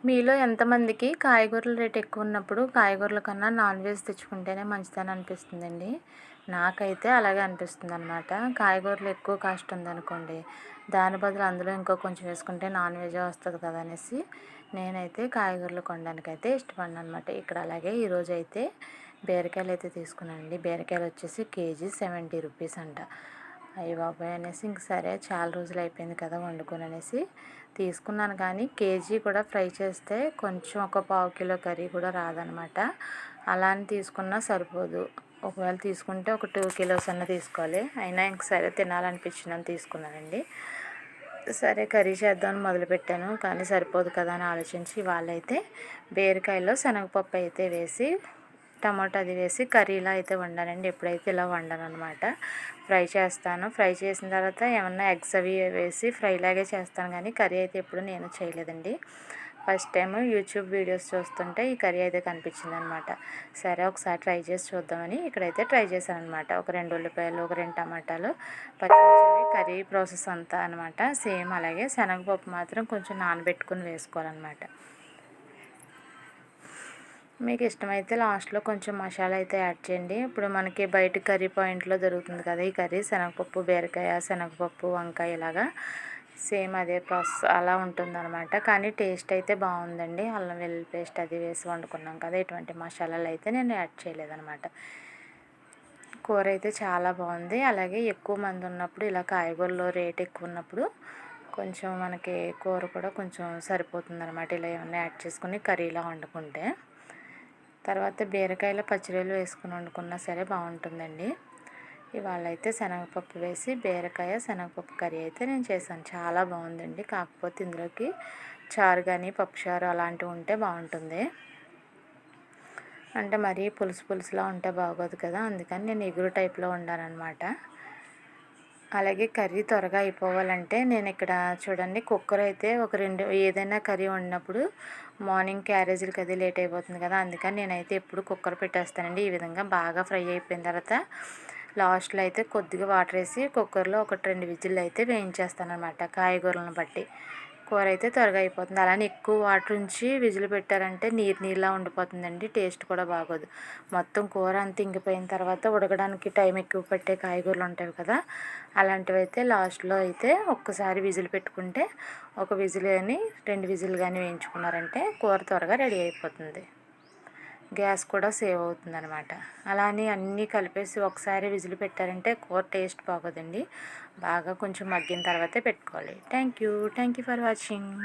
మీలో ఎంతమందికి కాయగూరల రేట్ ఎక్కువ ఉన్నప్పుడు కాయగూరల కన్నా నాన్ వెజ్ తెచ్చుకుంటేనే మంచిదని అనిపిస్తుందండి. నాకైతే అలాగే అనిపిస్తుందనమాట. కాయగూరలు ఎక్కువ కాస్ట్ ఉందనుకోండి, దాని బదులు అందులో ఇంకో కొంచెం వేసుకుంటే నాన్ వెజే వస్తది కదా అనేసి నేనైతే కాయగూరలు కొనడానికైతే ఇష్టపడననమాట. ఇక్కడ అలాగే ఈరోజైతే బీరకాయలైతే తీసుకున్నానండి. బీరకాయలు వచ్చేసి కేజీ 70 రూపీస్ అంట. అయ్య బాబోయ్! అనేసి ఇంక సరే చాలా రోజులు అయిపోయింది కదా వండుకొని అనేసి తీసుకున్నాను. కానీ కేజీ కూడా ఫ్రై చేస్తే కొంచెం ఒక పావు కిలో కర్రీ కూడా రాదనమాట. అలా అని తీసుకున్నా సరిపోదు. ఒకవేళ తీసుకుంటే ఒక 2 కిలోస్ అన్న తీసుకోవాలి. అయినా ఇంక సరే తినాలనిపించిందని తీసుకున్నానండి. సరే కర్రీ చేద్దామని మొదలుపెట్టాను, కానీ సరిపోదు కదా అని ఆలోచించి వాళ్ళైతే బీరకాయలో శనగపప్పు అయితే వేసి టమాటా అది వేసి కర్రీలా అయితే వండానండి. ఎప్పుడైతే ఇలా వండాననమాట. ఫ్రై చేస్తాను. ఫ్రై చేసిన తర్వాత ఏమన్నా ఎగ్స్ అవి వేసి ఫ్రైలాగే చేస్తాను, కానీ కర్రీ అయితే ఎప్పుడు నేను చేయలేదండి. ఫస్ట్ టైం యూట్యూబ్ వీడియోస్ చూస్తుంటే ఈ కర్రీ అయితే కనిపించిందనమాట. సరే ఒకసారి ట్రై చేసి చూద్దామని ఇక్కడైతే ట్రై చేశాను అనమాట. ఒక 2 ఉల్లిపాయలు, ఒక 2 టమాటాలు, పచ్చిమిర్చి, కర్రీ ప్రాసెస్ అంతా అనమాట. సేమ్ అలాగే శనగపప్పు మాత్రం కొంచెం నానబెట్టుకుని వేసుకోవాలన్నమాట. మీకు ఇష్టమైతే లాస్ట్లో కొంచెం మసాలా అయితే యాడ్ చేయండి. ఇప్పుడు మనకి బయట కర్రీ పాయింట్లో దొరుకుతుంది కదా ఈ కర్రీ, శనగపప్పు బీరకాయ, శనగపప్పు వంకాయ ఇలాగా సేమ్ అదే ప్రాసెస్ అలా ఉంటుందన్నమాట. కానీ టేస్ట్ అయితే బాగుందండి. అల్లం వెల్లుల్లి పేస్ట్ అది వేసి వండుకున్నాం కదా, ఎటువంటి మసాలాలు అయితే నేను యాడ్ చేయలేదన్నమాట. కూర అయితే చాలా బాగుంది. అలాగే ఎక్కువ మంది ఉన్నప్పుడు ఇలా కాయగూరలో రేట్ ఎక్కువ ఉన్నప్పుడు కొంచెం మనకి కూర కూడా కొంచెం సరిపోతుంది అనమాట. ఇలా ఏమన్నా యాడ్ చేసుకుని కర్రీలా వండుకుంటే. తర్వాత బీరకాయలో పచ్చిరొయ్యలు వేసుకుని వండుకున్నా సరే బాగుంటుందండి. ఇవాళ అయితే శనగపప్పు వేసి బీరకాయ శనగపప్పు కర్రీ అయితే నేను చేశాను. చాలా బాగుందండి. కాకపోతే ఇందులోకి చారు కానీ పప్పుచారు అలాంటివి ఉంటే బాగుంటుంది. అంటే మరీ పులుసు పులుసులా ఉంటే బాగోదు కదా, అందుకని నేను ఇగురు టైప్లో వండానమాట. అలాగే కర్రీ త్వరగా అయిపోవాలంటే నేను ఇక్కడ చూడండి కుక్కర్ అయితే ఒక 2 ఏదైనా కర్రీ వండినప్పుడు మార్నింగ్ క్యారేజీలకి అది లేట్ అయిపోతుంది కదా, అందుకని నేనైతే ఎప్పుడు కుక్కర్ పెట్టేస్తానండి. ఈ విధంగా బాగా ఫ్రై అయిపోయిన తర్వాత లాస్ట్లో అయితే కొద్దిగా వాటర్ వేసి కుక్కర్లో 1-2 విజిల్లు అయితే వేయించేస్తాను అనమాట. కాయగూరలను బట్టి కూర అయితే త్వరగా అయిపోతుంది. అలానే ఎక్కువ వాటర్ ఉంచి విజిల్ పెట్టారంటే నీరులా ఉండిపోతుందండి, టేస్ట్ కూడా బాగోదు. మొత్తం కూర అంతా ఇంకిపోయిన తర్వాత ఉడకడానికి టైం ఎక్కువ పట్టే కాయగూరలు ఉంటాయి కదా, అలాంటివి అయితే లాస్ట్లో అయితే ఒక్కసారి విజిల్ పెట్టుకుంటే ఒక విజిల్ కానీ 2 విజిల్ కానీ వేయించుకున్నారంటే కూర త్వరగా రెడీ అయిపోతుంది. గ్యాస్ కూడా సేవ్ అవుతుందన్నమాట. అలా అని అన్నీ కలిపేసి ఒకసారి విజిల్ పెట్టారంటే కూర టేస్ట్ బాగోదండి. బాగా కొంచెం మగ్గిన తర్వాతే పెట్టుకోవాలి. Thank you for watching.